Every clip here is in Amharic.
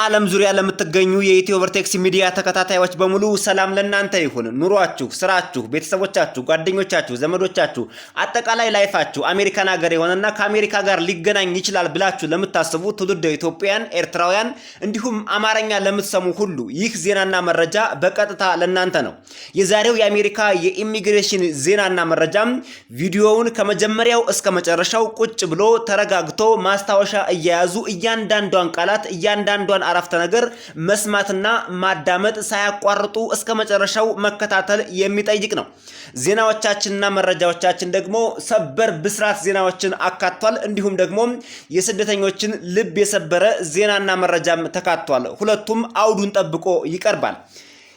በዓለም ዙሪያ ለምትገኙ የኢትዮ ቨርቴክስ ሚዲያ ተከታታዮች በሙሉ ሰላም ለእናንተ ይሁን። ኑሯችሁ፣ ስራችሁ፣ ቤተሰቦቻችሁ፣ ጓደኞቻችሁ፣ ዘመዶቻችሁ አጠቃላይ ላይፋችሁ አሜሪካን ሀገር የሆነና ከአሜሪካ ጋር ሊገናኝ ይችላል ብላችሁ ለምታስቡ ትውልደ ኢትዮጵያውያን፣ ኤርትራውያን እንዲሁም አማርኛ ለምትሰሙ ሁሉ ይህ ዜናና መረጃ በቀጥታ ለእናንተ ነው። የዛሬው የአሜሪካ የኢሚግሬሽን ዜናና መረጃም ቪዲዮውን ከመጀመሪያው እስከ መጨረሻው ቁጭ ብሎ ተረጋግቶ ማስታወሻ እያያዙ እያንዳንዷን ቃላት እያንዳንዷን አረፍተ ነገር መስማትና ማዳመጥ ሳያቋርጡ እስከ መጨረሻው መከታተል የሚጠይቅ ነው። ዜናዎቻችንና መረጃዎቻችን ደግሞ ሰበር ብስራት ዜናዎችን አካቷል። እንዲሁም ደግሞ የስደተኞችን ልብ የሰበረ ዜናና መረጃም ተካቷል። ሁለቱም አውዱን ጠብቆ ይቀርባል።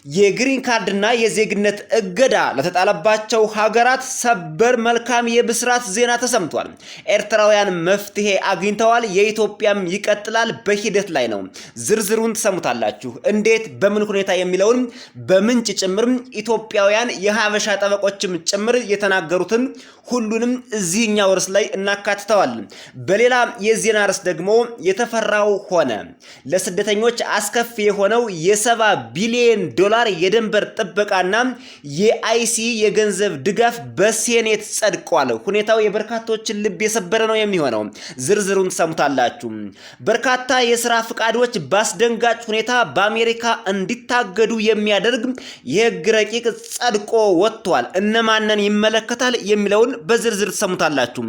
የግሪን ካርድና የዜግነት እገዳ ለተጣለባቸው ሀገራት ሰበር መልካም የብስራት ዜና ተሰምቷል። ኤርትራውያን መፍትሄ አግኝተዋል። የኢትዮጵያም ይቀጥላል፣ በሂደት ላይ ነው። ዝርዝሩን ተሰሙታላችሁ። እንዴት በምን ሁኔታ የሚለውን በምንጭ ጭምር ኢትዮጵያውያን የሀበሻ ጠበቆችም ጭምር የተናገሩትን ሁሉንም እዚህኛው ርዕስ ላይ እናካትተዋለን። በሌላ የዜና ርዕስ ደግሞ የተፈራው ሆነ። ለስደተኞች አስከፊ የሆነው የ70 ቢሊዮን ዶላር የድንበር ጥበቃና የአይሲ የገንዘብ ድጋፍ በሴኔት ጸድቋል። ሁኔታው የበርካቶችን ልብ የሰበረ ነው የሚሆነው። ዝርዝሩን ተሰሙታላችሁ። በርካታ የሥራ ፍቃዶች በአስደንጋጭ ሁኔታ በአሜሪካ እንዲታገዱ የሚያደርግ የህግ ረቂቅ ጸድቆ ወጥቷል። እነማንን ይመለከታል የሚለውን በዝርዝር ተሰሙታላችሁ።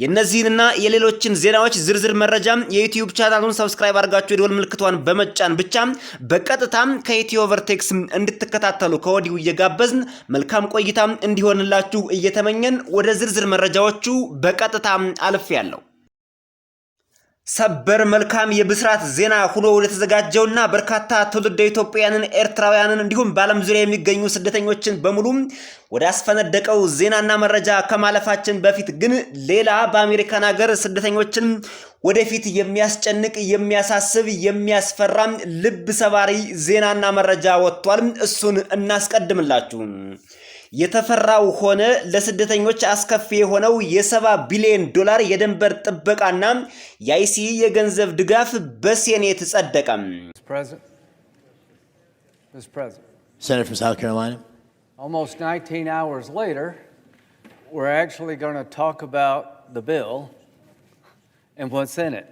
የነዚህንና የሌሎችን ዜናዎች ዝርዝር መረጃ የዩቲዩብ ቻናሉን ሰብስክራይብ አድርጋችሁ የደወል ምልክቷን በመጫን ብቻ በቀጥታ ከኢትዮ ቨርቴክስ እንድትከታተሉ ከወዲሁ እየጋበዝን መልካም ቆይታ እንዲሆንላችሁ እየተመኘን ወደ ዝርዝር መረጃዎቹ በቀጥታ አልፌያለሁ። ሰበር መልካም የብስራት ዜና ሆኖ ወደ ተዘጋጀውና በርካታ ትውልደ ኢትዮጵያውያንን፣ ኤርትራውያንን እንዲሁም በዓለም ዙሪያ የሚገኙ ስደተኞችን በሙሉ ወደ አስፈነደቀው ዜናና መረጃ ከማለፋችን በፊት ግን ሌላ በአሜሪካን ሀገር ስደተኞችን ወደፊት የሚያስጨንቅ፣ የሚያሳስብ፣ የሚያስፈራ ልብ ሰባሪ ዜናና መረጃ ወጥቷል። እሱን እናስቀድምላችሁ። የተፈራው ሆነ። ለስደተኞች አስከፊ የሆነው የ70 ቢሊዮን ዶላር የድንበር ጥበቃና የአይሲ የገንዘብ ድጋፍ በሴኔት ጸደቀ። Senator from South Carolina. Almost 19 hours later, we're actually going to talk about the bill and what's in it.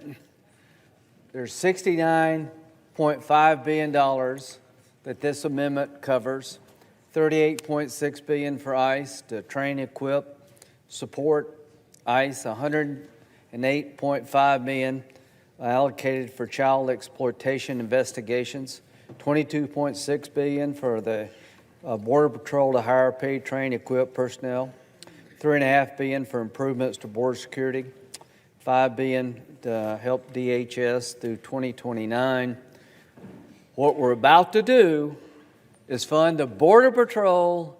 There's $69.5 billion that this amendment covers. $38.6 billion for ICE to train, equip, support ICE. $108.5 million allocated for child exploitation investigations. $22.6 billion for the Border Patrol to hire, pay, train, equip personnel. $3.5 billion for improvements to border security. $5 billion to help DHS through 2029. What we're about to do is fund the Border Patrol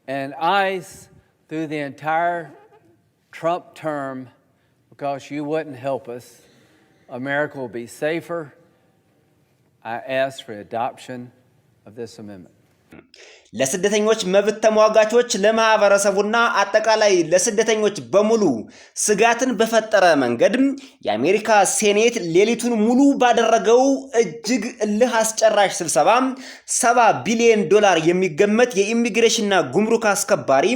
and ICE through the entire Trump term because you wouldn't help us. America will be safer. I ask for adoption of this amendment. ለስደተኞች መብት ተሟጋቾች ለማህበረሰቡና አጠቃላይ ለስደተኞች በሙሉ ስጋትን በፈጠረ መንገድ የአሜሪካ ሴኔት ሌሊቱን ሙሉ ባደረገው እጅግ እልህ አስጨራሽ ስብሰባ 70 ቢሊዮን ዶላር የሚገመት የኢሚግሬሽንና ጉምሩክ አስከባሪ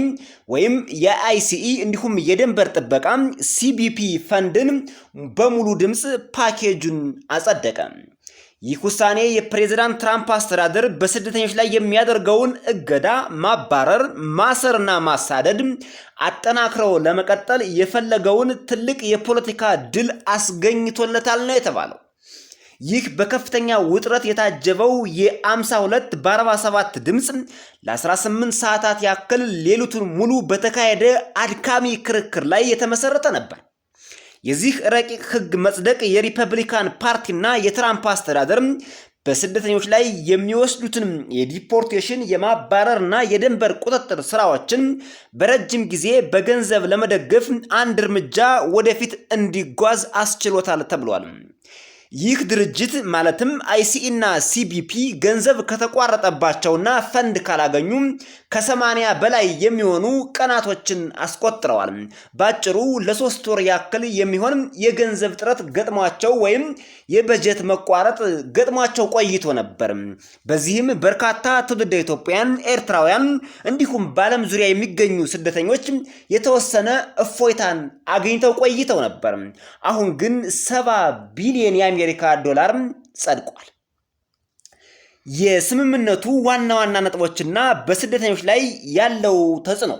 ወይም የአይሲኢ እንዲሁም የድንበር ጥበቃ ሲቢፒ ፈንድን በሙሉ ድምጽ ፓኬጁን አጸደቀ። ይህ ውሳኔ የፕሬዝዳንት ትራምፕ አስተዳደር በስደተኞች ላይ የሚያደርገውን እገዳ፣ ማባረር፣ ማሰርና ማሳደድ አጠናክረው ለመቀጠል የፈለገውን ትልቅ የፖለቲካ ድል አስገኝቶለታል ነው የተባለው። ይህ በከፍተኛ ውጥረት የታጀበው የ52 በ47 ድምጽ ለ18 ሰዓታት ያክል ሌሊቱን ሙሉ በተካሄደ አድካሚ ክርክር ላይ የተመሰረተ ነበር። የዚህ ረቂቅ ህግ መጽደቅ የሪፐብሊካን ፓርቲና የትራምፕ አስተዳደር በስደተኞች ላይ የሚወስዱትን የዲፖርቴሽን፣ የማባረርና የድንበር ቁጥጥር ስራዎችን በረጅም ጊዜ በገንዘብ ለመደገፍ አንድ እርምጃ ወደፊት እንዲጓዝ አስችሎታል ተብሏል። ይህ ድርጅት ማለትም አይሲኢ እና ሲቢፒ ገንዘብ ከተቋረጠባቸውና ፈንድ ካላገኙ ከ80 በላይ የሚሆኑ ቀናቶችን አስቆጥረዋል። ባጭሩ ለ3 ወር ያክል የሚሆን የገንዘብ ጥረት ገጥሟቸው ወይም የበጀት መቋረጥ ገጥሟቸው ቆይቶ ነበር። በዚህም በርካታ ትውልደ ኢትዮጵያውያን፣ ኤርትራውያን እንዲሁም በዓለም ዙሪያ የሚገኙ ስደተኞች የተወሰነ እፎይታን አግኝተው ቆይተው ነበር። አሁን ግን 70 ቢሊዮን የአሜሪካ ዶላር ጸድቋል። የስምምነቱ ዋና ዋና ነጥቦችና በስደተኞች ላይ ያለው ተጽዕኖ።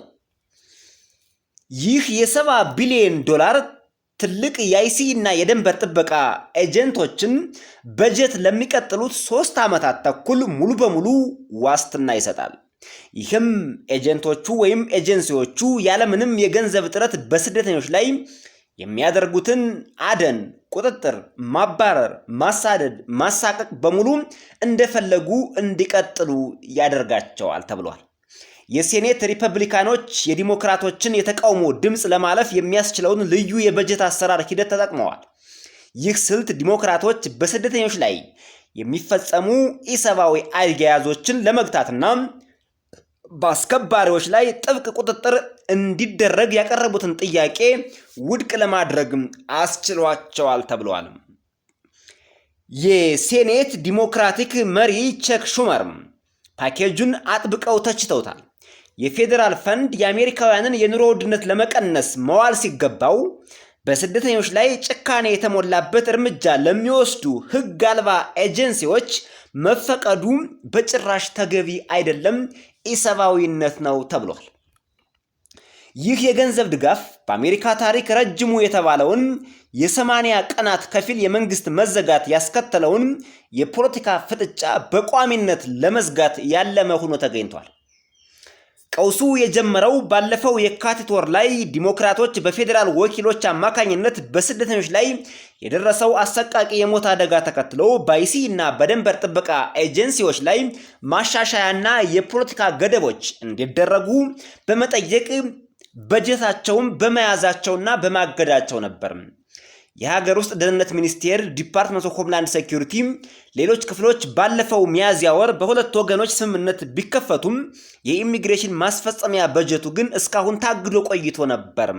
ይህ የ70 ቢሊዮን ዶላር ትልቅ የአይሲኢ እና የድንበር ጥበቃ ኤጀንቶችን በጀት ለሚቀጥሉት 3 ዓመታት ተኩል ሙሉ በሙሉ ዋስትና ይሰጣል። ይህም ኤጀንቶቹ ወይም ኤጀንሲዎቹ ያለምንም የገንዘብ እጥረት በስደተኞች ላይ የሚያደርጉትን አደን፣ ቁጥጥር፣ ማባረር፣ ማሳደድ፣ ማሳቀቅ በሙሉ እንደፈለጉ እንዲቀጥሉ ያደርጋቸዋል ተብሏል። የሴኔት ሪፐብሊካኖች የዲሞክራቶችን የተቃውሞ ድምፅ ለማለፍ የሚያስችለውን ልዩ የበጀት አሰራር ሂደት ተጠቅመዋል። ይህ ስልት ዲሞክራቶች በስደተኞች ላይ የሚፈጸሙ ኢሰብአዊ አያያዞችን ለመግታትና በአስከባሪዎች ላይ ጥብቅ ቁጥጥር እንዲደረግ ያቀረቡትን ጥያቄ ውድቅ ለማድረግ አስችሏቸዋል ተብሏል። የሴኔት ዲሞክራቲክ መሪ ቸክ ሹመር ፓኬጁን አጥብቀው ተችተውታል። የፌዴራል ፈንድ የአሜሪካውያንን የኑሮ ውድነት ለመቀነስ መዋል ሲገባው በስደተኞች ላይ ጭካኔ የተሞላበት እርምጃ ለሚወስዱ ሕግ አልባ ኤጀንሲዎች መፈቀዱ በጭራሽ ተገቢ አይደለም፣ ኢሰብአዊነት ነው ተብሏል። ይህ የገንዘብ ድጋፍ በአሜሪካ ታሪክ ረጅሙ የተባለውን የ80 ቀናት ከፊል የመንግስት መዘጋት ያስከተለውን የፖለቲካ ፍጥጫ በቋሚነት ለመዝጋት ያለመ ሆኖ ተገኝቷል። ቀውሱ የጀመረው ባለፈው የካቲት ወር ላይ ዲሞክራቶች በፌዴራል ወኪሎች አማካኝነት በስደተኞች ላይ የደረሰው አሰቃቂ የሞት አደጋ ተከትሎ በአይሲኢ እና በድንበር ጥበቃ ኤጀንሲዎች ላይ ማሻሻያና የፖለቲካ ገደቦች እንዲደረጉ በመጠየቅ በጀታቸውን በመያዛቸውና በማገዳቸው ነበር። የሀገር ውስጥ ደህንነት ሚኒስቴር፣ ዲፓርትመንት ኦፍ ሆምላንድ ሴኩሪቲ፣ ሌሎች ክፍሎች ባለፈው ሚያዝያ ወር በሁለት ወገኖች ስምምነት ቢከፈቱም የኢሚግሬሽን ማስፈጸሚያ በጀቱ ግን እስካሁን ታግዶ ቆይቶ ነበር።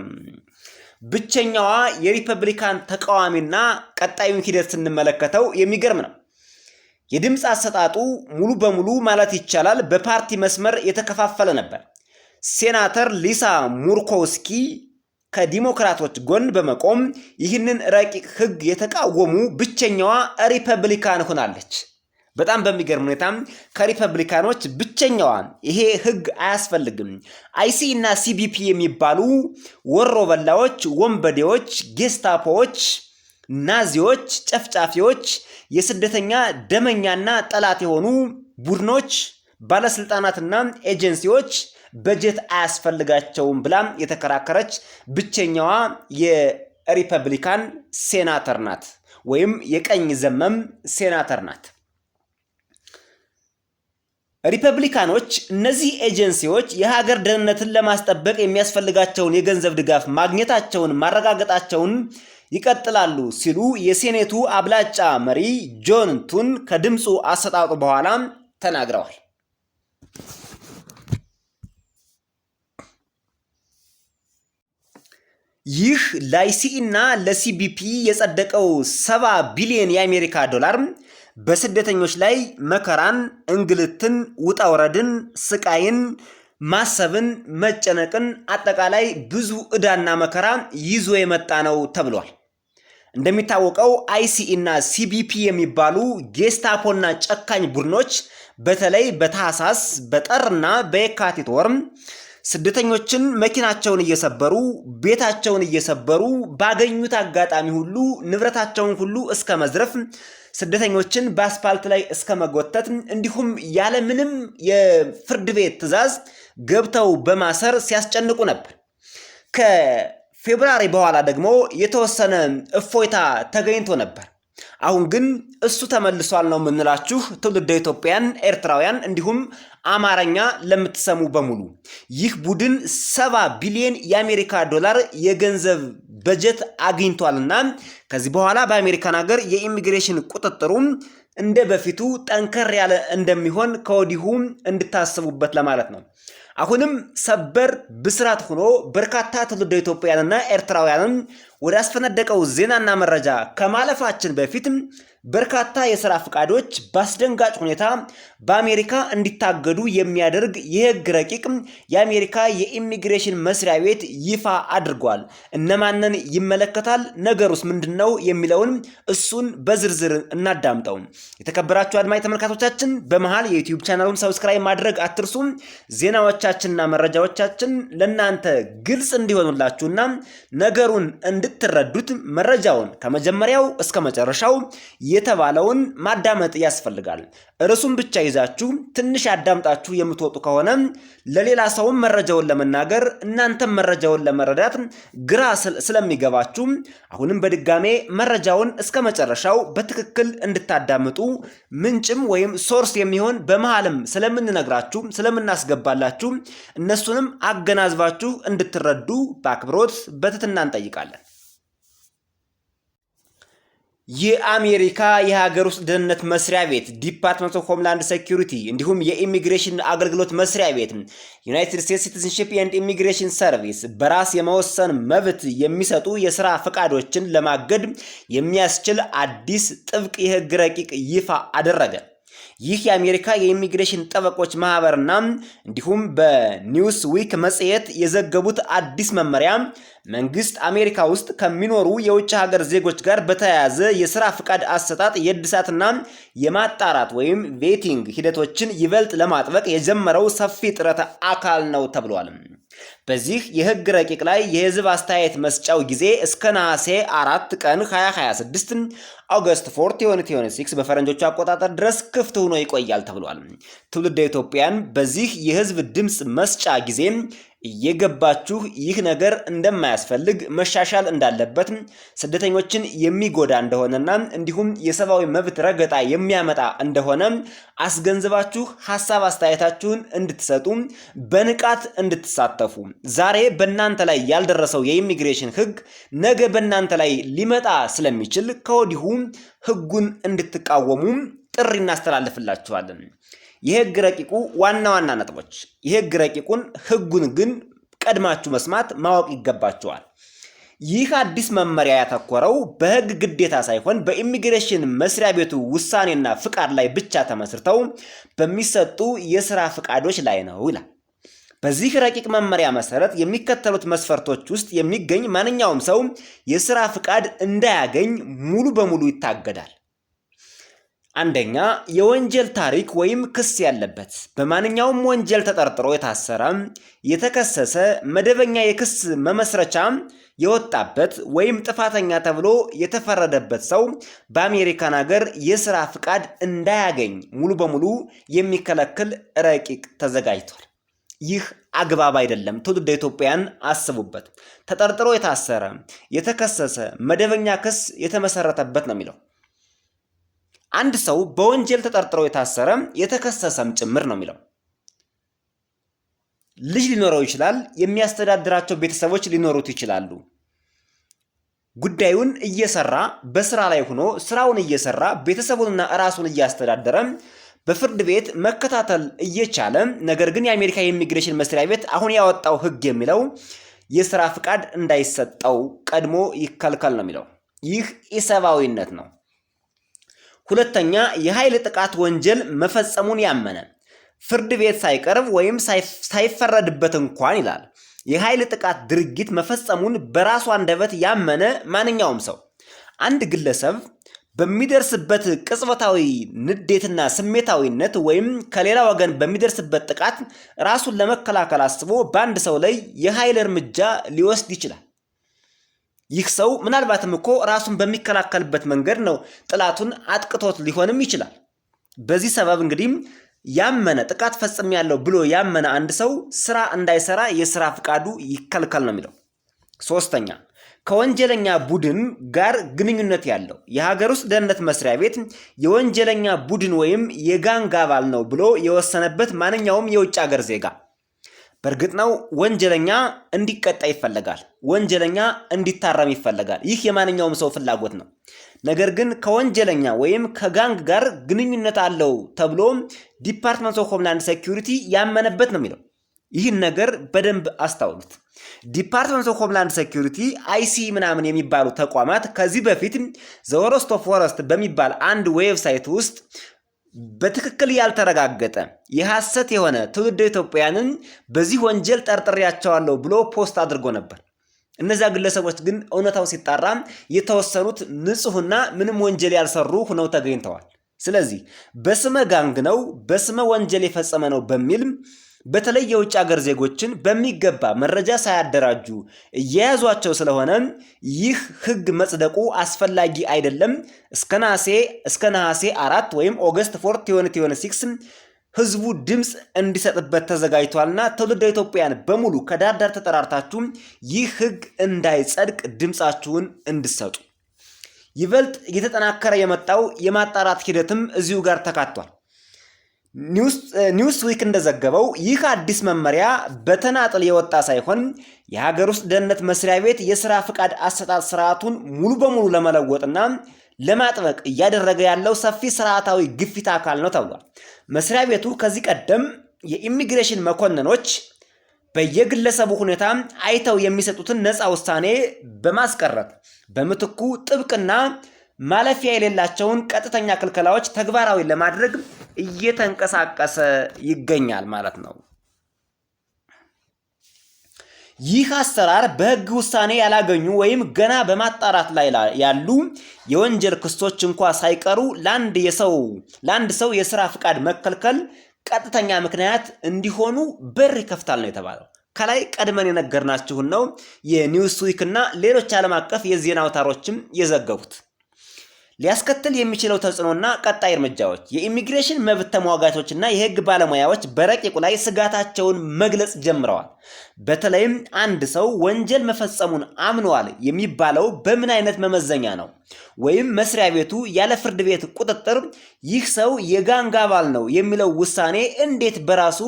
ብቸኛዋ የሪፐብሊካን ተቃዋሚና ቀጣዩን ሂደት ስንመለከተው የሚገርም ነው። የድምፅ አሰጣጡ ሙሉ በሙሉ ማለት ይቻላል በፓርቲ መስመር የተከፋፈለ ነበር። ሴናተር ሊሳ ሙርኮውስኪ ከዲሞክራቶች ጎን በመቆም ይህንን ረቂቅ ሕግ የተቃወሙ ብቸኛዋ ሪፐብሊካን ሆናለች። በጣም በሚገርም ሁኔታ ከሪፐብሊካኖች ብቸኛዋ ይሄ ሕግ አያስፈልግም፣ አይሲኢ እና ሲቢፒ የሚባሉ ወሮ በላዎች፣ ወንበዴዎች፣ ጌስታፖዎች፣ ናዚዎች፣ ጨፍጫፊዎች፣ የስደተኛ ደመኛና ጠላት የሆኑ ቡድኖች፣ ባለስልጣናትና ኤጀንሲዎች በጀት አያስፈልጋቸውም ብላ የተከራከረች ብቸኛዋ የሪፐብሊካን ሴናተር ናት፣ ወይም የቀኝ ዘመም ሴናተር ናት። ሪፐብሊካኖች እነዚህ ኤጀንሲዎች የሀገር ደህንነትን ለማስጠበቅ የሚያስፈልጋቸውን የገንዘብ ድጋፍ ማግኘታቸውን ማረጋገጣቸውን ይቀጥላሉ ሲሉ የሴኔቱ አብላጫ መሪ ጆን ቱን ከድምፁ አሰጣጡ በኋላ ተናግረዋል። ይህ ለአይሲኢ እና ለሲቢፒ የጸደቀው 70 ቢሊዮን የአሜሪካ ዶላር በስደተኞች ላይ መከራን፣ እንግልትን፣ ውጣውረድን፣ ስቃይን፣ ማሰብን፣ መጨነቅን፣ አጠቃላይ ብዙ ዕዳና መከራ ይዞ የመጣ ነው ተብሏል። እንደሚታወቀው አይሲኢ እና ሲቢፒ የሚባሉ ጌስታፖና ጨካኝ ቡድኖች በተለይ በታህሳስ፣ በጥርና በየካቲት ወር ስደተኞችን መኪናቸውን እየሰበሩ ቤታቸውን እየሰበሩ ባገኙት አጋጣሚ ሁሉ ንብረታቸውን ሁሉ እስከ መዝረፍ፣ ስደተኞችን በአስፓልት ላይ እስከ መጎተት እንዲሁም ያለምንም የፍርድ ቤት ትዕዛዝ ገብተው በማሰር ሲያስጨንቁ ነበር። ከፌብራሪ በኋላ ደግሞ የተወሰነ እፎይታ ተገኝቶ ነበር። አሁን ግን እሱ ተመልሷል ነው የምንላችሁ ትውልደ ኢትዮጵያን፣ ኤርትራውያን እንዲሁም አማርኛ ለምትሰሙ በሙሉ። ይህ ቡድን 70 ቢሊዮን የአሜሪካ ዶላር የገንዘብ በጀት አግኝቷልና ከዚህ በኋላ በአሜሪካን ሀገር የኢሚግሬሽን ቁጥጥሩም እንደ በፊቱ ጠንከር ያለ እንደሚሆን ከወዲሁ እንድታስቡበት ለማለት ነው። አሁንም ሰበር ብስራት ሆኖ በርካታ ትውልደ ኢትዮጵያውያንና ኤርትራውያንን ወደ አስፈነደቀው ዜናና መረጃ ከማለፋችን በፊት በርካታ የሥራ ፍቃዶች በአስደንጋጭ ሁኔታ በአሜሪካ እንዲታገዱ የሚያደርግ የሕግ ረቂቅ የአሜሪካ የኢሚግሬሽን መስሪያ ቤት ይፋ አድርጓል። እነማንን ይመለከታል? ነገሩስ ምንድነው? የሚለውን እሱን በዝርዝር እናዳምጠው። የተከበራችሁ አድማጭ ተመልካቾቻችን በመሃል የዩቲዩብ ቻናሉን ሰብስክራይብ ማድረግ አትርሱ። ዜናዎቻችንና መረጃዎቻችን ለእናንተ ግልጽ እንዲሆኑላችሁና ነገሩን እንድትረዱት መረጃውን ከመጀመሪያው እስከ መጨረሻው የተባለውን ማዳመጥ ያስፈልጋል። እርሱን ብቻ ይዛችሁ ትንሽ አዳምጣችሁ የምትወጡ ከሆነ ለሌላ ሰውም መረጃውን ለመናገር እናንተም መረጃውን ለመረዳት ግራ ስለሚገባችሁ አሁንም በድጋሜ መረጃውን እስከ መጨረሻው በትክክል እንድታዳምጡ ምንጭም ወይም ሶርስ የሚሆን በመሃልም ስለምንነግራችሁ ስለምናስገባላችሁ እነሱንም አገናዝባችሁ እንድትረዱ በአክብሮት በትህትና እንጠይቃለን። የአሜሪካ የሀገር ውስጥ ደህንነት መስሪያ ቤት ዲፓርትመንት ኦፍ ሆምላንድ ሴኩሪቲ እንዲሁም የኢሚግሬሽን አገልግሎት መስሪያ ቤት ዩናይትድ ስቴትስ ሲቲዝንሺፕ ኤንድ ኢሚግሬሽን ሰርቪስ በራስ የመወሰን መብት የሚሰጡ የሥራ ፈቃዶችን ለማገድ የሚያስችል አዲስ ጥብቅ የሕግ ረቂቅ ይፋ አደረገ። ይህ የአሜሪካ የኢሚግሬሽን ጠበቆች ማህበርና እንዲሁም በኒውስ ዊክ መጽሔት የዘገቡት አዲስ መመሪያ መንግስት አሜሪካ ውስጥ ከሚኖሩ የውጭ ሀገር ዜጎች ጋር በተያያዘ የሥራ ፍቃድ አሰጣጥ የእድሳትና የማጣራት ወይም ቬቲንግ ሂደቶችን ይበልጥ ለማጥበቅ የጀመረው ሰፊ ጥረት አካል ነው ተብሏል። በዚህ የሕግ ረቂቅ ላይ የህዝብ አስተያየት መስጫው ጊዜ እስከ ነሐሴ 4 ቀን 2026 ኦገስት 4 2026 በፈረንጆቹ አቆጣጠር ድረስ ክፍት ሆኖ ይቆያል ተብሏል። ትውልደ ኢትዮጵያን በዚህ የህዝብ ድምጽ መስጫ ጊዜ እየገባችሁ ይህ ነገር እንደማያስፈልግ መሻሻል እንዳለበት ስደተኞችን የሚጎዳ እንደሆነና እንዲሁም የሰብአዊ መብት ረገጣ የሚያመጣ እንደሆነ አስገንዝባችሁ ሐሳብ አስተያየታችሁን እንድትሰጡ በንቃት እንድትሳተፉ ዛሬ በእናንተ ላይ ያልደረሰው የኢሚግሬሽን ሕግ ነገ በእናንተ ላይ ሊመጣ ስለሚችል ከወዲሁ ሕጉን እንድትቃወሙ ጥሪ እናስተላልፍላችኋለን። የሕግ ረቂቁ ዋና ዋና ነጥቦች የሕግ ረቂቁን ሕጉን ግን ቀድማችሁ መስማት ማወቅ ይገባችኋል። ይህ አዲስ መመሪያ ያተኮረው በሕግ ግዴታ ሳይሆን በኢሚግሬሽን መስሪያ ቤቱ ውሳኔና ፍቃድ ላይ ብቻ ተመስርተው በሚሰጡ የሥራ ፍቃዶች ላይ ነው ይላል። በዚህ ረቂቅ መመሪያ መሰረት የሚከተሉት መስፈርቶች ውስጥ የሚገኝ ማንኛውም ሰው የሥራ ፍቃድ እንዳያገኝ ሙሉ በሙሉ ይታገዳል። አንደኛ፣ የወንጀል ታሪክ ወይም ክስ ያለበት፣ በማንኛውም ወንጀል ተጠርጥሮ የታሰረ፣ የተከሰሰ፣ መደበኛ የክስ መመስረቻ የወጣበት ወይም ጥፋተኛ ተብሎ የተፈረደበት ሰው በአሜሪካን ሀገር የሥራ ፍቃድ እንዳያገኝ ሙሉ በሙሉ የሚከለክል ረቂቅ ተዘጋጅቷል። ይህ አግባብ አይደለም። ትውልደ ኢትዮጵያን አስቡበት። ተጠርጥሮ የታሰረ፣ የተከሰሰ፣ መደበኛ ክስ የተመሰረተበት ነው የሚለው። አንድ ሰው በወንጀል ተጠርጥሮ የታሰረ የተከሰሰም ጭምር ነው የሚለው። ልጅ ሊኖረው ይችላል። የሚያስተዳድራቸው ቤተሰቦች ሊኖሩት ይችላሉ። ጉዳዩን እየሰራ በስራ ላይ ሆኖ ስራውን እየሰራ ቤተሰቡንና ራሱን እያስተዳደረ በፍርድ ቤት መከታተል እየቻለ ነገር ግን የአሜሪካ የኢሚግሬሽን መስሪያ ቤት አሁን ያወጣው ሕግ የሚለው የሥራ ፍቃድ እንዳይሰጠው ቀድሞ ይከልከል ነው የሚለው። ይህ ኢሰብአዊነት ነው። ሁለተኛ፣ የኃይል ጥቃት ወንጀል መፈጸሙን ያመነ ፍርድ ቤት ሳይቀርብ ወይም ሳይፈረድበት እንኳን ይላል የኃይል ጥቃት ድርጊት መፈጸሙን በራሱ አንደበት ያመነ ማንኛውም ሰው አንድ ግለሰብ በሚደርስበት ቅጽበታዊ ንዴትና ስሜታዊነት ወይም ከሌላ ወገን በሚደርስበት ጥቃት ራሱን ለመከላከል አስቦ በአንድ ሰው ላይ የኃይል እርምጃ ሊወስድ ይችላል። ይህ ሰው ምናልባትም እኮ ራሱን በሚከላከልበት መንገድ ነው ጥላቱን አጥቅቶት ሊሆንም ይችላል። በዚህ ሰበብ እንግዲህ ያመነ ጥቃት ፈጽሜያለሁ ብሎ ያመነ አንድ ሰው ስራ እንዳይሰራ የሥራ ፍቃዱ ይከልከል ነው የሚለው። ሶስተኛ፣ ከወንጀለኛ ቡድን ጋር ግንኙነት ያለው የሀገር ውስጥ ደህንነት መስሪያ ቤት የወንጀለኛ ቡድን ወይም የጋንግ አባል ነው ብሎ የወሰነበት ማንኛውም የውጭ ሀገር ዜጋ በእርግጥ ነው ወንጀለኛ እንዲቀጣ ይፈልጋል፣ ወንጀለኛ እንዲታረም ይፈልጋል። ይህ የማንኛውም ሰው ፍላጎት ነው። ነገር ግን ከወንጀለኛ ወይም ከጋንግ ጋር ግንኙነት አለው ተብሎ ዲፓርትመንት ኦፍ ሆምላንድ ሴኩሪቲ ያመነበት ነው የሚለው። ይህን ነገር በደንብ አስተውሉት። ዲፓርትመንት ኦፍ ሆምላንድ ሴኩሪቲ አይሲ ምናምን የሚባሉ ተቋማት ከዚህ በፊት ዘ ወረስት ኦፍ ወረስት በሚባል አንድ ዌብሳይት ውስጥ በትክክል ያልተረጋገጠ የሐሰት የሆነ ትውልደ ኢትዮጵያውያንን በዚህ ወንጀል ጠርጥሬያቸዋለሁ ብሎ ፖስት አድርጎ ነበር። እነዚያ ግለሰቦች ግን እውነታው ሲጣራ የተወሰኑት ንጹህና ምንም ወንጀል ያልሰሩ ሆነው ተገኝተዋል። ስለዚህ በስመ ጋንግ ነው፣ በስመ ወንጀል የፈጸመ ነው በሚል በተለይ የውጭ ሀገር ዜጎችን በሚገባ መረጃ ሳያደራጁ እየያዟቸው ስለሆነ ይህ ህግ መጽደቁ አስፈላጊ አይደለም። እስከ ነሐሴ 4 ወይም ኦገስት 4 2026 ህዝቡ ድምፅ እንዲሰጥበት ተዘጋጅቷልና ትውልደ ኢትዮጵያውያን በሙሉ ከዳር ዳር ተጠራርታችሁ ይህ ህግ እንዳይጸድቅ ድምፃችሁን እንድሰጡ። ይበልጥ እየተጠናከረ የመጣው የማጣራት ሂደትም እዚሁ ጋር ተካቷል። ኒውስ ዊክ እንደዘገበው ይህ አዲስ መመሪያ በተናጥል የወጣ ሳይሆን የሀገር ውስጥ ደህንነት መስሪያ ቤት የሥራ ፍቃድ አሰጣጥ ስርዓቱን ሙሉ በሙሉ ለመለወጥና ለማጥበቅ እያደረገ ያለው ሰፊ ስርዓታዊ ግፊት አካል ነው ተብሏል። መስሪያ ቤቱ ከዚህ ቀደም የኢሚግሬሽን መኮንኖች በየግለሰቡ ሁኔታ አይተው የሚሰጡትን ነፃ ውሳኔ በማስቀረት በምትኩ ጥብቅና ማለፊያ የሌላቸውን ቀጥተኛ ክልከላዎች ተግባራዊ ለማድረግ እየተንቀሳቀሰ ይገኛል ማለት ነው። ይህ አሰራር በህግ ውሳኔ ያላገኙ ወይም ገና በማጣራት ላይ ያሉ የወንጀል ክሶች እንኳ ሳይቀሩ ለአንድ ሰው የሥራ ፍቃድ መከልከል ቀጥተኛ ምክንያት እንዲሆኑ በር ይከፍታል ነው የተባለው። ከላይ ቀድመን የነገርናችሁን ነው የኒውስ ዊክ እና ሌሎች ዓለም አቀፍ የዜና አውታሮችም የዘገቡት። ሊያስከትል የሚችለው ተጽዕኖና ቀጣይ እርምጃዎች የኢሚግሬሽን መብት ተሟጋቾችና የህግ ባለሙያዎች በረቂቁ ላይ ስጋታቸውን መግለጽ ጀምረዋል። በተለይም አንድ ሰው ወንጀል መፈጸሙን አምኗል የሚባለው በምን አይነት መመዘኛ ነው? ወይም መስሪያ ቤቱ ያለ ፍርድ ቤት ቁጥጥር ይህ ሰው የጋንግ አባል ነው የሚለው ውሳኔ እንዴት በራሱ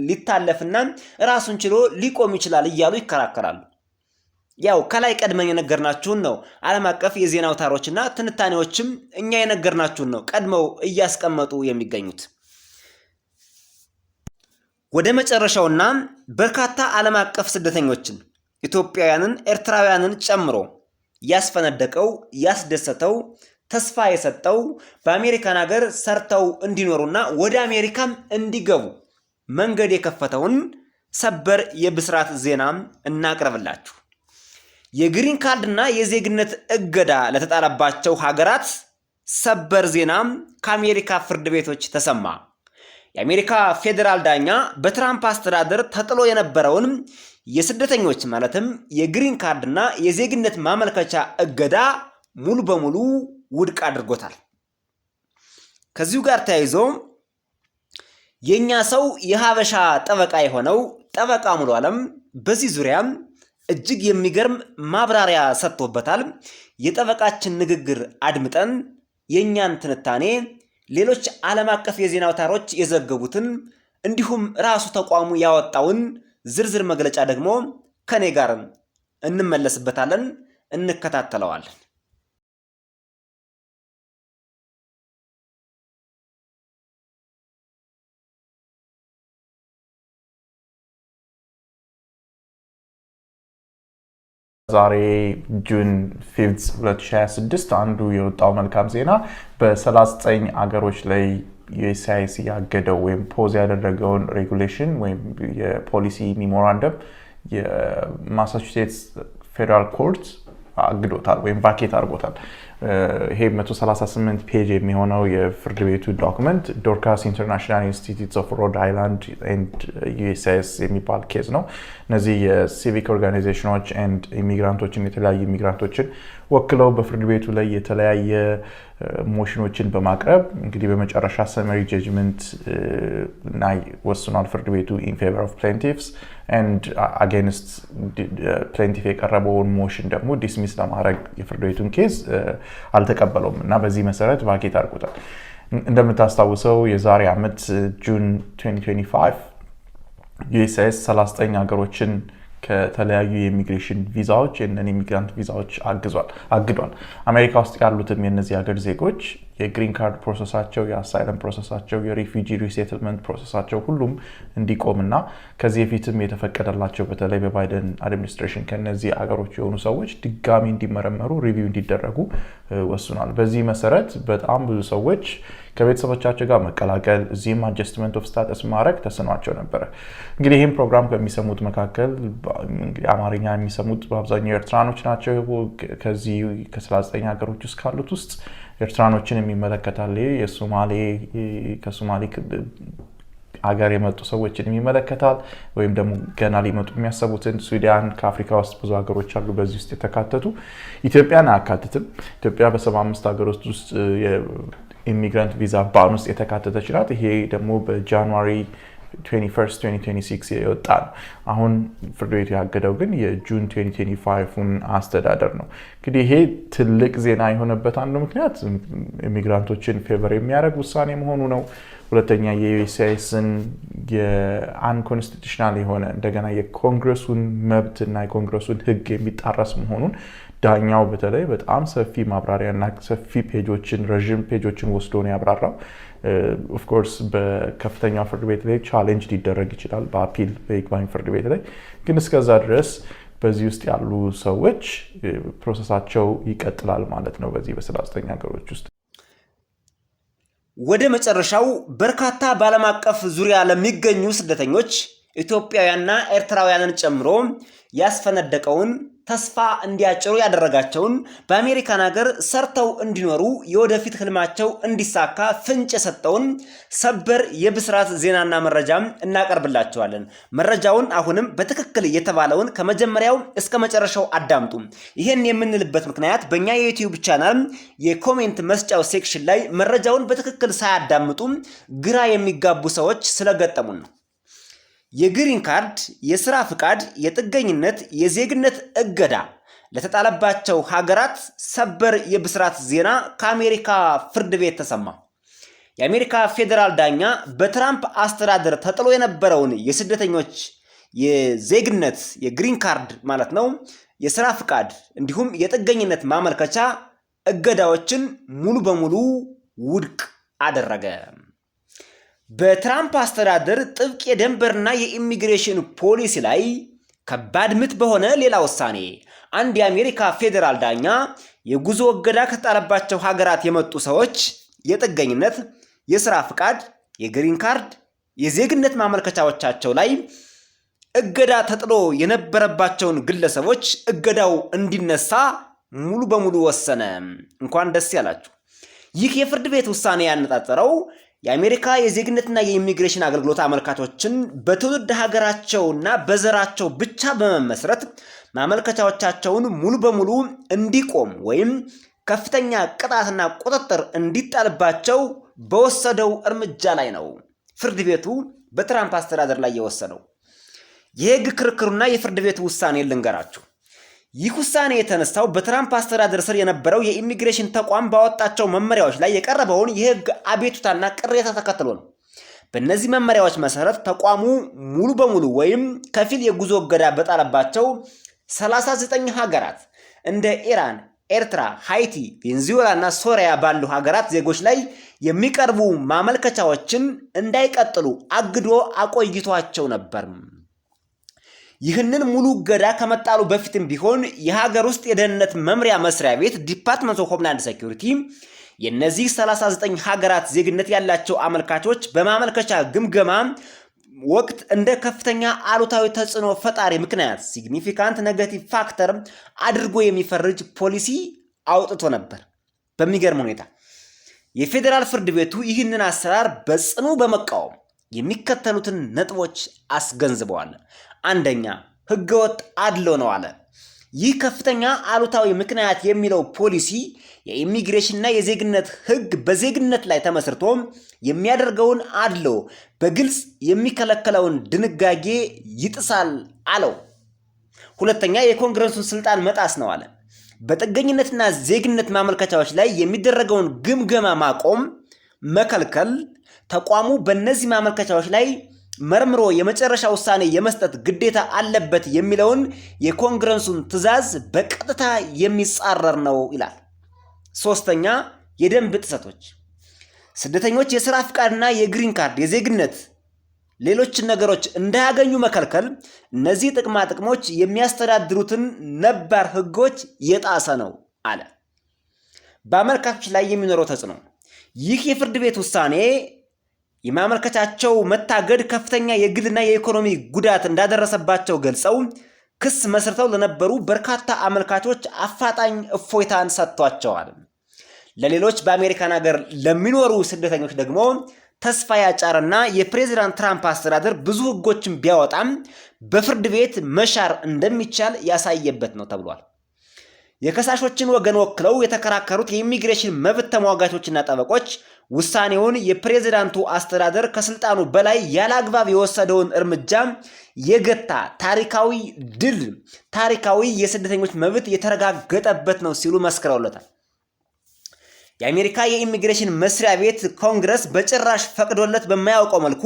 ሊታለፍና ራሱን ችሎ ሊቆም ይችላል እያሉ ይከራከራሉ። ያው ከላይ ቀድመን የነገርናችሁን ነው ዓለም አቀፍ የዜና አውታሮችና ትንታኔዎችም እኛ የነገርናችሁን ነው ቀድመው እያስቀመጡ የሚገኙት። ወደ መጨረሻውና በርካታ ዓለም አቀፍ ስደተኞችን ኢትዮጵያውያንን፣ ኤርትራውያንን ጨምሮ ያስፈነደቀው፣ ያስደሰተው፣ ተስፋ የሰጠው በአሜሪካን ሀገር ሰርተው እንዲኖሩና ወደ አሜሪካም እንዲገቡ መንገድ የከፈተውን ሰበር የብስራት ዜናም እናቅርብላችሁ። የግሪን ካርድና የዜግነት እገዳ ለተጣለባቸው ሀገራት ሰበር ዜናም ከአሜሪካ ፍርድ ቤቶች ተሰማ። የአሜሪካ ፌዴራል ዳኛ በትራምፕ አስተዳደር ተጥሎ የነበረውን የስደተኞች ማለትም የግሪን ካርድና የዜግነት ማመልከቻ እገዳ ሙሉ በሙሉ ውድቅ አድርጎታል። ከዚሁ ጋር ተያይዞ የኛ ሰው የሀበሻ ጠበቃ የሆነው ጠበቃ ሙሉ ዓለም በዚህ ዙሪያም እጅግ የሚገርም ማብራሪያ ሰጥቶበታል። የጠበቃችን ንግግር አድምጠን የኛን ትንታኔ ሌሎች ዓለም አቀፍ የዜና አውታሮች የዘገቡትን እንዲሁም ራሱ ተቋሙ ያወጣውን ዝርዝር መግለጫ ደግሞ ከኔ ጋር እንመለስበታለን፣ እንከታተለዋለን። ዛሬ ጁን 5 2026 አንዱ የወጣው መልካም ዜና በ39 አገሮች ላይ ዩኤስሲአይኤስ ያገደው ወይም ፖዝ ያደረገውን ሬጉሌሽን ወይም የፖሊሲ ሜሞራንደም የማሳቹሴትስ ፌደራል ኮርት አግዶታል ወይም ቫኬት አድርጎታል። ይሄ 138 ፔጅ የሚሆነው የፍርድ ቤቱ ዶክመንት ዶርካስ ኢንተርናሽናል ኢንስቲትዩትስ ኦፍ ሮድ አይላንድ ኤንድ ዩኤስሲአይኤስ የሚባል ኬዝ ነው። እነዚህ የሲቪክ ኦርጋናይዜሽኖች ኤንድ ኢሚግራንቶችን የተለያዩ ኢሚግራንቶችን ወክለው በፍርድ ቤቱ ላይ የተለያየ ሞሽኖችን በማቅረብ እንግዲህ በመጨረሻ ሰመሪ ጀጅመንት ናይ ወስኗል ፍርድ ቤቱ ኢን ፌቨር ኦፍ ፕሌንቲፍስ ኤንድ አጌንስት ፕሌንቲፍ የቀረበውን ሞሽን ደግሞ ዲስሚስ ለማድረግ የፍርድ ቤቱን ኬዝ አልተቀበለውም እና በዚህ መሰረት ቫኬት አድርጎታል። እንደምታስታውሰው የዛሬ ዓመት ጁን 2025 ዩኤስሲአይኤስ 39 ሀገሮችን ከተለያዩ የኢሚግሬሽን ቪዛዎች የነን ኢሚግራንት ቪዛዎች አግዷል። አሜሪካ ውስጥ ያሉትም የነዚህ ሀገር ዜጎች የግሪን ካርድ ፕሮሰሳቸው፣ የአሳይለም ፕሮሰሳቸው፣ የሪፊጂ ሪሴትልመንት ፕሮሰሳቸው ሁሉም እንዲቆምና ከዚህ በፊትም የተፈቀደላቸው በተለይ በባይደን አድሚኒስትሬሽን ከነዚህ ሀገሮች የሆኑ ሰዎች ድጋሚ እንዲመረመሩ ሪቪው እንዲደረጉ ወስኗል። በዚህ መሰረት በጣም ብዙ ሰዎች ከቤተሰቦቻቸው ጋር መቀላቀል እዚህም አጀስትመንት ኦፍ ስታተስ ማድረግ ተስኗቸው ነበር። እንግዲህ ይህም ፕሮግራም ከሚሰሙት መካከል አማርኛ የሚሰሙት በአብዛኛው ኤርትራኖች ናቸው። ከዚህ ከ39 ሀገሮች ውስጥ ካሉት ውስጥ ኤርትራኖችን የሚመለከታል። የሶማሌ ከሶማሌ ሀገር የመጡ ሰዎችን የሚመለከታል። ወይም ደግሞ ገና ሊመጡ የሚያሰቡትን ሱዳን፣ ከአፍሪካ ውስጥ ብዙ ሀገሮች አሉ በዚህ ውስጥ የተካተቱ። ኢትዮጵያን አያካትትም። ኢትዮጵያ በ75 ሀገሮች ውስጥ የኢሚግራንት ቪዛ ባን ውስጥ የተካተተች ናት። ይሄ ደግሞ በጃንዋሪ 21 2026 የወጣ ነው። አሁን ፍርድ ቤቱ ያገደው ግን የጁን 2025ን አስተዳደር ነው። እንግዲህ ይሄ ትልቅ ዜና የሆነበት አንዱ ምክንያት ኢሚግራንቶችን ፌቨር የሚያደርግ ውሳኔ መሆኑ ነው። ሁለተኛ የዩኤስሲአይኤስን የአንኮንስቲቱሽናል የሆነ እንደገና የኮንግረሱን መብትና የኮንግረሱን ሕግ የሚጣረስ መሆኑን ዳኛው በተለይ በጣም ሰፊ ማብራሪያና ሰፊ ፔጆችን ረጅም ፔጆችን ወስዶ ነው ያብራራው። ኦፍ ኮርስ በከፍተኛው ፍርድ ቤት ላይ ቻሌንጅ ሊደረግ ይችላል፣ በአፒል በይግባኝ ፍርድ ቤት ላይ ግን እስከዛ ድረስ በዚህ ውስጥ ያሉ ሰዎች ፕሮሰሳቸው ይቀጥላል ማለት ነው በዚህ በ39 ሀገሮች ውስጥ። ወደ መጨረሻው በርካታ በዓለም አቀፍ ዙሪያ ለሚገኙ ስደተኞች ኢትዮጵያውያንና ኤርትራውያንን ጨምሮ ያስፈነደቀውን ተስፋ እንዲያጭሩ ያደረጋቸውን በአሜሪካን ሀገር ሰርተው እንዲኖሩ የወደፊት ህልማቸው እንዲሳካ ፍንጭ የሰጠውን ሰበር የብስራት ዜናና መረጃም እናቀርብላቸዋለን። መረጃውን አሁንም በትክክል የተባለውን ከመጀመሪያው እስከ መጨረሻው አዳምጡ። ይህን የምንልበት ምክንያት በእኛ የዩቲዩብ ቻናል የኮሜንት መስጫው ሴክሽን ላይ መረጃውን በትክክል ሳያዳምጡ ግራ የሚጋቡ ሰዎች ስለገጠሙን ነው። የግሪን ካርድ፣ የሥራ ፍቃድ፣ የጥገኝነት፣ የዜግነት እገዳ ለተጣለባቸው ሀገራት ሰበር የብስራት ዜና ከአሜሪካ ፍርድ ቤት ተሰማ። የአሜሪካ ፌዴራል ዳኛ በትራምፕ አስተዳደር ተጥሎ የነበረውን የስደተኞች የዜግነት የግሪን ካርድ ማለት ነው፣ የሥራ ፍቃድ እንዲሁም የጥገኝነት ማመልከቻ እገዳዎችን ሙሉ በሙሉ ውድቅ አደረገ። በትራምፕ አስተዳደር ጥብቅ የድንበርና የኢሚግሬሽን ፖሊሲ ላይ ከባድ ምት በሆነ ሌላ ውሳኔ አንድ የአሜሪካ ፌዴራል ዳኛ የጉዞ እገዳ ከተጣለባቸው ሀገራት የመጡ ሰዎች የጥገኝነት፣ የሥራ ፍቃድ፣ የግሪን ካርድ፣ የዜግነት ማመልከቻዎቻቸው ላይ እገዳ ተጥሎ የነበረባቸውን ግለሰቦች እገዳው እንዲነሳ ሙሉ በሙሉ ወሰነ። እንኳን ደስ ያላችሁ። ይህ የፍርድ ቤት ውሳኔ ያነጣጠረው የአሜሪካ የዜግነትና የኢሚግሬሽን አገልግሎት አመልካቾችን በትውልድ ሀገራቸውና በዘራቸው ብቻ በመመስረት ማመልከቻዎቻቸውን ሙሉ በሙሉ እንዲቆም ወይም ከፍተኛ ቅጣትና ቁጥጥር እንዲጣልባቸው በወሰደው እርምጃ ላይ ነው ፍርድ ቤቱ በትራምፕ አስተዳደር ላይ የወሰነው። የሕግ ክርክሩና የፍርድ ቤቱ ውሳኔ ልንገራችሁ። ይህ ውሳኔ የተነሳው በትራምፕ አስተዳደር ስር የነበረው የኢሚግሬሽን ተቋም ባወጣቸው መመሪያዎች ላይ የቀረበውን የሕግ አቤቱታና ቅሬታ ተከትሎ ነው። በእነዚህ መመሪያዎች መሰረት ተቋሙ ሙሉ በሙሉ ወይም ከፊል የጉዞ እገዳ በጣለባቸው 39 ሀገራት እንደ ኢራን፣ ኤርትራ፣ ሃይቲ፣ ቬንዙዌላ እና ሶሪያ ባሉ ሀገራት ዜጎች ላይ የሚቀርቡ ማመልከቻዎችን እንዳይቀጥሉ አግዶ አቆይቷቸው ነበር። ይህንን ሙሉ እገዳ ከመጣሉ በፊትም ቢሆን የሀገር ውስጥ የደህንነት መምሪያ መስሪያ ቤት ዲፓርትመንት ኦፍ ሆምላንድ ሴኩሪቲ የነዚህ 39 ሀገራት ዜግነት ያላቸው አመልካቾች በማመልከቻ ግምገማ ወቅት እንደ ከፍተኛ አሉታዊ ተጽዕኖ ፈጣሪ ምክንያት ሲግኒፊካንት ኔጌቲቭ ፋክተር አድርጎ የሚፈርጅ ፖሊሲ አውጥቶ ነበር። በሚገርም ሁኔታ የፌዴራል ፍርድ ቤቱ ይህንን አሰራር በጽኑ በመቃወም የሚከተሉትን ነጥቦች አስገንዝበዋል። አንደኛ፣ ህገወጥ አድሎ ነው አለ። ይህ ከፍተኛ አሉታዊ ምክንያት የሚለው ፖሊሲ የኢሚግሬሽንና የዜግነት ህግ በዜግነት ላይ ተመስርቶ የሚያደርገውን አድሎ በግልጽ የሚከለከለውን ድንጋጌ ይጥሳል አለው። ሁለተኛ፣ የኮንግረሱን ስልጣን መጣስ ነው አለ። በጥገኝነትና ዜግነት ማመልከቻዎች ላይ የሚደረገውን ግምገማ ማቆም፣ መከልከል፣ ተቋሙ በእነዚህ ማመልከቻዎች ላይ መርምሮ የመጨረሻ ውሳኔ የመስጠት ግዴታ አለበት የሚለውን የኮንግረሱን ትዕዛዝ በቀጥታ የሚጻረር ነው ይላል። ሶስተኛ የደንብ ጥሰቶች ስደተኞች የሥራ ፍቃድና የግሪን ካርድ የዜግነት ሌሎች ነገሮች እንዳያገኙ መከልከል እነዚህ ጥቅማ ጥቅሞች የሚያስተዳድሩትን ነባር ህጎች የጣሰ ነው አለ። በአመልካቾች ላይ የሚኖረው ተጽዕኖ ይህ የፍርድ ቤት ውሳኔ የማመልከቻቸው መታገድ ከፍተኛ የግልና የኢኮኖሚ ጉዳት እንዳደረሰባቸው ገልጸው ክስ መስርተው ለነበሩ በርካታ አመልካቾች አፋጣኝ እፎይታን ሰጥቷቸዋል። ለሌሎች በአሜሪካን ሀገር ለሚኖሩ ስደተኞች ደግሞ ተስፋ ያጫረና የፕሬዚዳንት ትራምፕ አስተዳደር ብዙ ህጎችን ቢያወጣም በፍርድ ቤት መሻር እንደሚቻል ያሳየበት ነው ተብሏል። የከሳሾችን ወገን ወክለው የተከራከሩት የኢሚግሬሽን መብት ተሟጋቾችና ጠበቆች ውሳኔውን የፕሬዚዳንቱ አስተዳደር ከስልጣኑ በላይ ያለአግባብ የወሰደውን እርምጃ የገታ ታሪካዊ ድል፣ ታሪካዊ የስደተኞች መብት የተረጋገጠበት ነው ሲሉ መስክረውለታል። የአሜሪካ የኢሚግሬሽን መስሪያ ቤት ኮንግረስ በጭራሽ ፈቅዶለት በማያውቀው መልኩ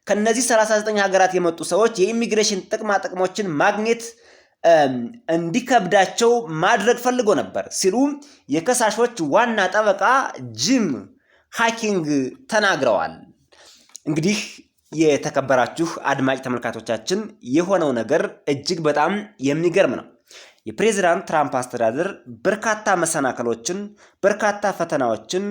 ከነዚህ 39 ሀገራት የመጡ ሰዎች የኢሚግሬሽን ጥቅማ ጥቅሞችን ማግኘት እንዲከብዳቸው ማድረግ ፈልጎ ነበር ሲሉ የከሳሾች ዋና ጠበቃ ጂም ሃኪንግ ተናግረዋል። እንግዲህ የተከበራችሁ አድማጭ ተመልካቾቻችን የሆነው ነገር እጅግ በጣም የሚገርም ነው። የፕሬዚዳንት ትራምፕ አስተዳደር በርካታ መሰናክሎችን፣ በርካታ ፈተናዎችን፣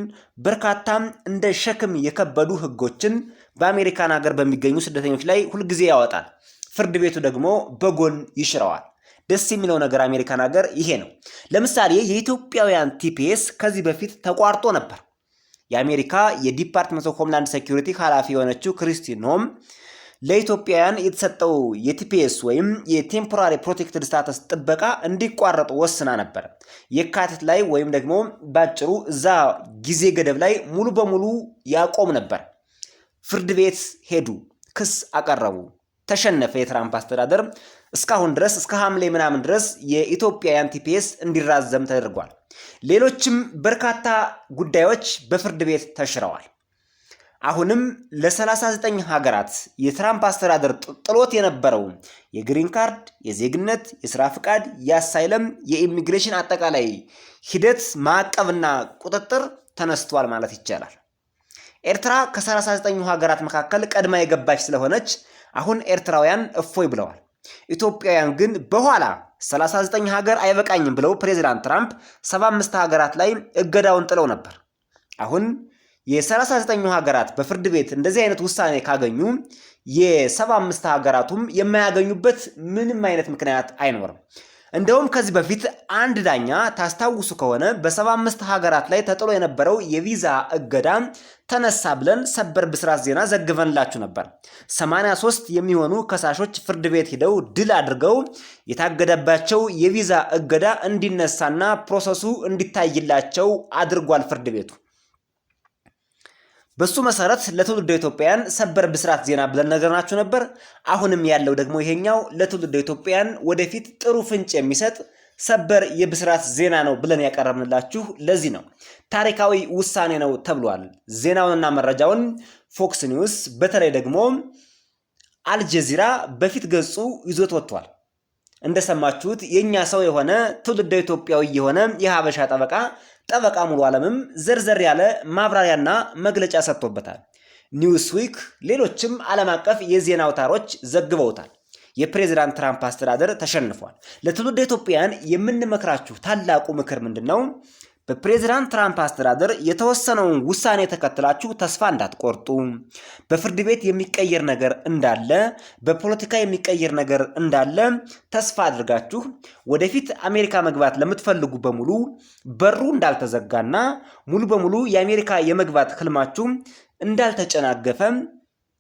በርካታ እንደ ሸክም የከበዱ ህጎችን በአሜሪካን ሀገር በሚገኙ ስደተኞች ላይ ሁልጊዜ ያወጣል። ፍርድ ቤቱ ደግሞ በጎን ይሽረዋል። ደስ የሚለው ነገር አሜሪካን ሀገር ይሄ ነው። ለምሳሌ የኢትዮጵያውያን ቲፒኤስ ከዚህ በፊት ተቋርጦ ነበር። የአሜሪካ የዲፓርትመንት ኦፍ ሆምላንድ ሴኩሪቲ ኃላፊ የሆነችው ክሪስቲ ኖም ለኢትዮጵያውያን የተሰጠው የቲፒኤስ ወይም የቴምፖራሪ ፕሮቴክትድ ስታተስ ጥበቃ እንዲቋረጡ ወስና ነበር። የካቲት ላይ ወይም ደግሞ ባጭሩ እዛ ጊዜ ገደብ ላይ ሙሉ በሙሉ ያቆም ነበር። ፍርድ ቤት ሄዱ፣ ክስ አቀረቡ፣ ተሸነፈ የትራምፕ አስተዳደር። እስካሁን ድረስ እስከ ሐምሌ ምናምን ድረስ የኢትዮጵያውያን ቲፒኤስ እንዲራዘም ተደርጓል። ሌሎችም በርካታ ጉዳዮች በፍርድ ቤት ተሽረዋል። አሁንም ለ39 ሀገራት የትራምፕ አስተዳደር ጥሎት የነበረው የግሪን ካርድ፣ የዜግነት፣ የሥራ ፍቃድ፣ የአሳይለም፣ የኢሚግሬሽን አጠቃላይ ሂደት ማዕቀብና ቁጥጥር ተነስቷል ማለት ይቻላል። ኤርትራ ከ39 ሀገራት መካከል ቀድማ የገባች ስለሆነች አሁን ኤርትራውያን እፎይ ብለዋል። ኢትዮጵያውያን ግን በኋላ 39 ሀገር አይበቃኝም ብለው ፕሬዚዳንት ትራምፕ 75 ሀገራት ላይ እገዳውን ጥለው ነበር። አሁን የ39 ሀገራት በፍርድ ቤት እንደዚህ አይነት ውሳኔ ካገኙ የ75 ሀገራቱም የማያገኙበት ምንም አይነት ምክንያት አይኖርም። እንደውም ከዚህ በፊት አንድ ዳኛ ታስታውሱ ከሆነ በ75 ሀገራት ላይ ተጥሎ የነበረው የቪዛ እገዳ ተነሳ ብለን ሰበር ብስራት ዜና ዘግበንላችሁ ነበር። 83 የሚሆኑ ከሳሾች ፍርድ ቤት ሄደው ድል አድርገው የታገደባቸው የቪዛ እገዳ እንዲነሳና ፕሮሰሱ እንዲታይላቸው አድርጓል ፍርድ ቤቱ። በሱ መሰረት ለትውልደ ኢትዮጵያውያን ሰበር ብስራት ዜና ብለን ነገርናችሁ ነበር። አሁንም ያለው ደግሞ ይሄኛው ለትውልደ ኢትዮጵያውያን ወደፊት ጥሩ ፍንጭ የሚሰጥ ሰበር የብስራት ዜና ነው ብለን ያቀረብንላችሁ ለዚህ ነው። ታሪካዊ ውሳኔ ነው ተብሏል። ዜናውንና መረጃውን ፎክስ ኒውስ በተለይ ደግሞ አልጀዚራ በፊት ገጹ ይዞት ወጥቷል። እንደሰማችሁት የኛ ሰው የሆነ ትውልደ ኢትዮጵያዊ የሆነ የሀበሻ ጠበቃ ሙሉ ዓለምም ዘርዘር ያለ ማብራሪያና መግለጫ ሰጥቶበታል። ኒውስዊክ፣ ሌሎችም ዓለም አቀፍ የዜና አውታሮች ዘግበውታል። የፕሬዚዳንት ትራምፕ አስተዳደር ተሸንፏል። ለትውልደ ኢትዮጵያውያን የምንመክራችሁ ታላቁ ምክር ምንድነው? በፕሬዚዳንት ትራምፕ አስተዳደር የተወሰነውን ውሳኔ ተከትላችሁ ተስፋ እንዳትቆርጡ። በፍርድ ቤት የሚቀየር ነገር እንዳለ፣ በፖለቲካ የሚቀየር ነገር እንዳለ ተስፋ አድርጋችሁ ወደፊት አሜሪካ መግባት ለምትፈልጉ በሙሉ በሩ እንዳልተዘጋና ሙሉ በሙሉ የአሜሪካ የመግባት ህልማችሁ እንዳልተጨናገፈ፣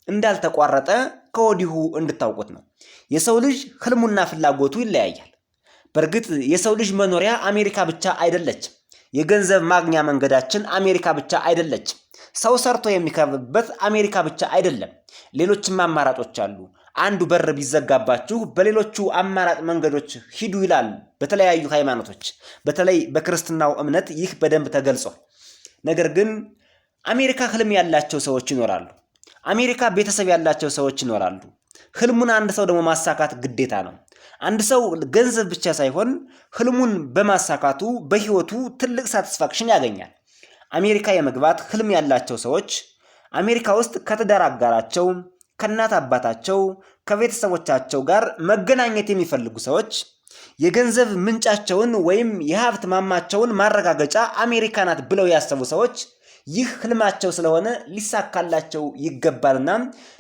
እንዳልተቋረጠ ከወዲሁ እንድታውቁት ነው። የሰው ልጅ ህልሙና ፍላጎቱ ይለያያል። በእርግጥ የሰው ልጅ መኖሪያ አሜሪካ ብቻ አይደለችም። የገንዘብ ማግኛ መንገዳችን አሜሪካ ብቻ አይደለችም። ሰው ሰርቶ የሚከብበት አሜሪካ ብቻ አይደለም። ሌሎችም አማራጮች አሉ። አንዱ በር ቢዘጋባችሁ በሌሎቹ አማራጭ መንገዶች ሂዱ ይላል በተለያዩ ሃይማኖቶች። በተለይ በክርስትናው እምነት ይህ በደንብ ተገልጿል። ነገር ግን አሜሪካ ህልም ያላቸው ሰዎች ይኖራሉ። አሜሪካ ቤተሰብ ያላቸው ሰዎች ይኖራሉ። ህልሙን አንድ ሰው ደግሞ ማሳካት ግዴታ ነው። አንድ ሰው ገንዘብ ብቻ ሳይሆን ህልሙን በማሳካቱ በህይወቱ ትልቅ ሳቲስፋክሽን ያገኛል። አሜሪካ የመግባት ህልም ያላቸው ሰዎች አሜሪካ ውስጥ ከትዳር አጋራቸው፣ ከእናት አባታቸው፣ ከቤተሰቦቻቸው ጋር መገናኘት የሚፈልጉ ሰዎች የገንዘብ ምንጫቸውን ወይም የሀብት ማማቸውን ማረጋገጫ አሜሪካ ናት ብለው ያሰቡ ሰዎች ይህ ህልማቸው ስለሆነ ሊሳካላቸው ይገባልና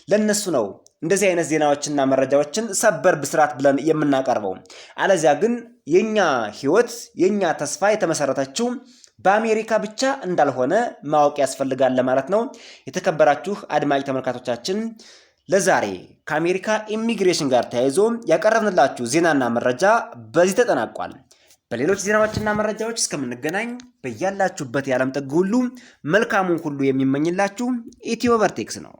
ለነሱ ነው እንደዚህ አይነት ዜናዎችና መረጃዎችን ሰበር ብስራት ብለን የምናቀርበው። አለዚያ ግን የኛ ህይወት የኛ ተስፋ የተመሰረተችው በአሜሪካ ብቻ እንዳልሆነ ማወቅ ያስፈልጋል ለማለት ነው። የተከበራችሁ አድማጭ ተመልካቾቻችን ለዛሬ ከአሜሪካ ኢሚግሬሽን ጋር ተያይዞ ያቀረብንላችሁ ዜናና መረጃ በዚህ ተጠናቋል። በሌሎች ዜናዎችና መረጃዎች እስከምንገናኝ በያላችሁበት የዓለም ጥግ ሁሉ መልካሙን ሁሉ የሚመኝላችሁ ኢትዮቨርቴክስ ነው።